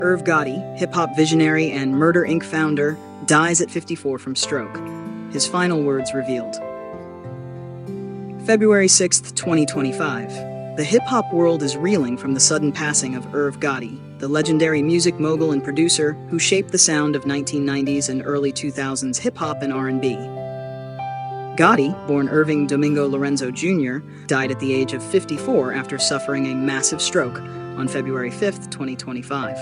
Irv Gotti, hip-hop visionary and Murder Inc. founder, dies at 54 from stroke. His final words revealed. February 6, 2025. The hip-hop world is reeling from the sudden passing of Irv Gotti, the legendary music mogul and producer who shaped the sound of 1990s and early 2000s hip-hop and R&B. Gotti, born Irving Domingo Lorenzo Jr., died at the age of 54 after suffering a massive stroke on February 5, 2025.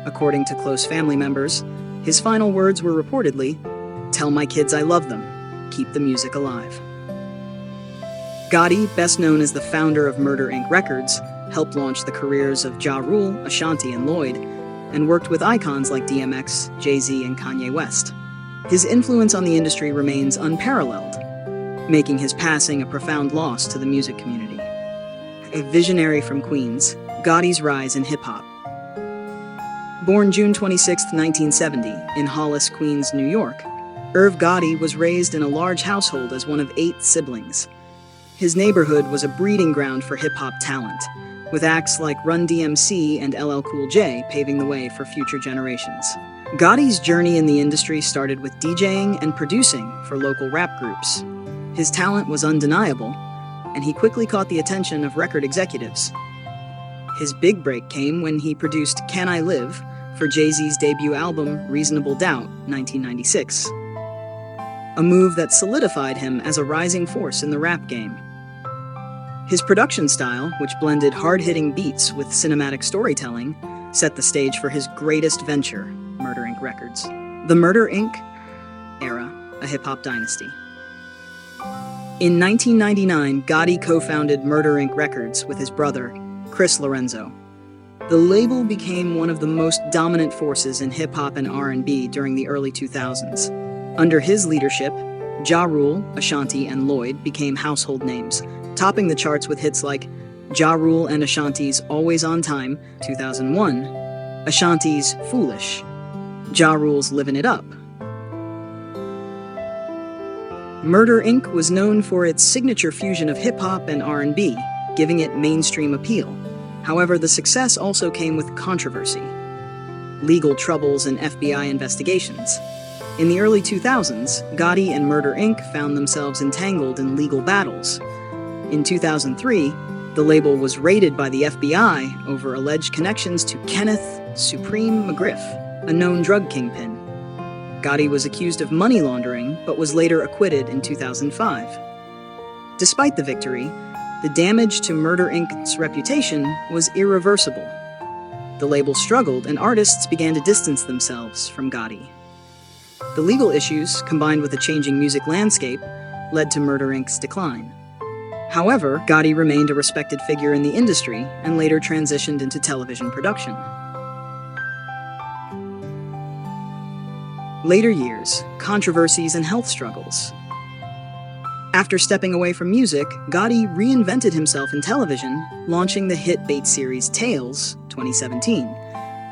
According to close family members, his final words were reportedly, "Tell my kids I love them. Keep the music alive." Gotti, best known as the founder of Murder Inc. Records, helped launch the careers of Ja Rule, Ashanti, and Lloyd, and worked with icons like DMX, Jay-Z, and Kanye West. His influence on the industry remains unparalleled, making his passing a profound loss to the music community. A visionary from Queens, Gotti's rise in hip-hop. Born June 26, 1970, in Hollis, Queens, New York, Irv Gotti was raised in a large household as one of 8 siblings. His neighborhood was a breeding ground for hip-hop talent, with acts like Run DMC and LL Cool J paving the way for future generations. Gotti's journey in the industry started with DJing and producing for local rap groups. His talent was undeniable, and he quickly caught the attention of record executives. His big break came when he produced Can I Live for Jay-Z's debut album Reasonable Doubt, 1996. A move that solidified him as a rising force in the rap game. His production style, which blended hard-hitting beats with cinematic storytelling, set the stage for his greatest venture, Murder Inc. Records. The Murder Inc. era, a hip-hop dynasty. In 1999, Gotti co-founded Murder Inc. Records with his brother, Chris Lorenzo. The label became one of the most dominant forces in hip-hop and R&B during the early 2000s. Under his leadership, Ja Rule, Ashanti, and Lloyd became household names, topping the charts with hits like Ja Rule and Ashanti's Always on Time, 2001, Ashanti's Foolish, Ja Rule's Livin' It Up. Murder Inc. was known for its signature fusion of hip-hop and R&B, giving it mainstream appeal. However, the success also came with controversy, legal troubles, and FBI investigations. In the early 2000s, Gotti and Murder Inc. found themselves entangled in legal battles. In 2003, the label was raided by the FBI over alleged connections to Kenneth Supreme McGriff, a known drug kingpin. Gotti was accused of money laundering, but was later acquitted in 2005. Despite the victory, the damage to Murder Inc.'s reputation was irreversible. The label struggled, and artists began to distance themselves from Gotti. The legal issues, combined with a changing music landscape, led to Murder Inc.'s decline. However, Gotti remained a respected figure in the industry and later transitioned into television production. Later years, controversies and health struggles. After stepping away from music, Gotti reinvented himself in television, launching the hit bait series Tales, 2017,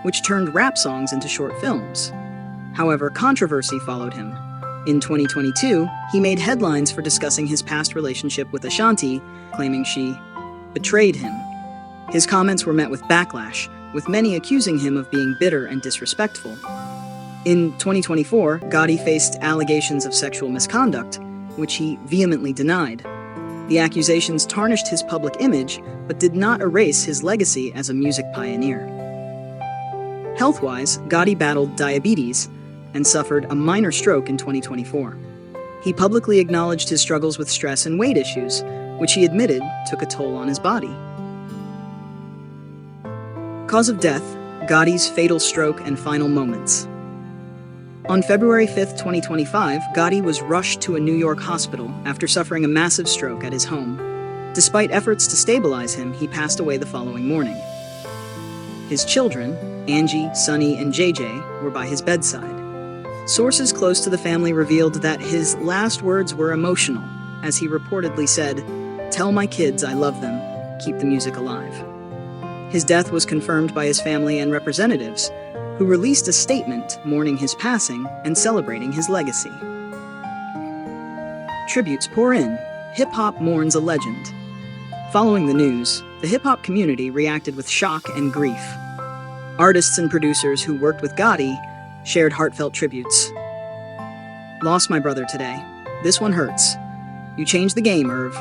which turned rap songs into short films. However, controversy followed him. In 2022, he made headlines for discussing his past relationship with Ashanti, claiming she betrayed him. His comments were met with backlash, with many accusing him of being bitter and disrespectful. In 2024, Gotti faced allegations of sexual misconduct, which he vehemently denied. The accusations tarnished his public image, but did not erase his legacy as a music pioneer. Health-wise, Gotti battled diabetes and suffered a minor stroke in 2024. He publicly acknowledged his struggles with stress and weight issues, which he admitted took a toll on his body. Cause of death: Gotti's fatal stroke and final moments. On February 5, 2025, Gotti was rushed to a New York hospital after suffering a massive stroke at his home. Despite efforts to stabilize him, he passed away the following morning. His children, Angie, Sonny, and JJ, were by his bedside. Sources close to the family revealed that his last words were emotional, as he reportedly said, "Tell my kids I love them. Keep the music alive." His death was confirmed by his family and representatives, who released a statement mourning his passing and celebrating his legacy. Tributes pour in. Hip-hop mourns a legend. Following the news, the hip-hop community reacted with shock and grief. Artists and producers who worked with Gotti shared heartfelt tributes. Lost my brother today. This one hurts. You changed the game, Irv.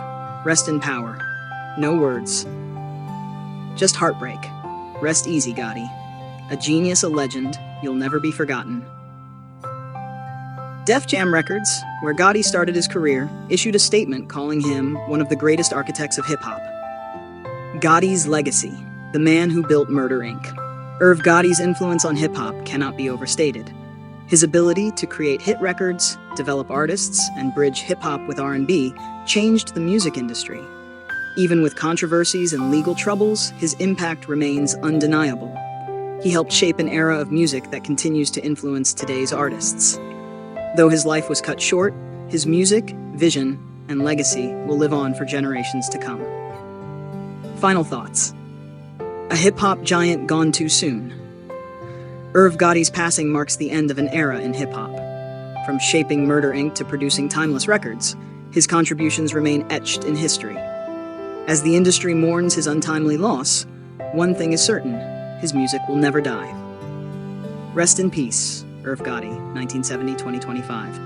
Rest in power. No words. Just heartbreak. Rest easy, Gotti. A genius, a legend, you'll never be forgotten. Def Jam Records, where Gotti started his career, issued a statement calling him one of the greatest architects of hip-hop. Gotti's legacy, the man who built Murder, Inc. Irv Gotti's influence on hip-hop cannot be overstated. His ability to create hit records, develop artists, and bridge hip-hop with R&B changed the music industry. Even with controversies and legal troubles, his impact remains undeniable. He helped shape an era of music that continues to influence today's artists. Though his life was cut short, his music, vision, and legacy will live on for generations to come. Final thoughts. A hip-hop giant gone too soon. Irv Gotti's passing marks the end of an era in hip-hop. From shaping Murder, Inc. to producing timeless records, his contributions remain etched in history. As the industry mourns his untimely loss, one thing is certain: his music will never die. Rest in peace, Irv Gotti, 1970-2025.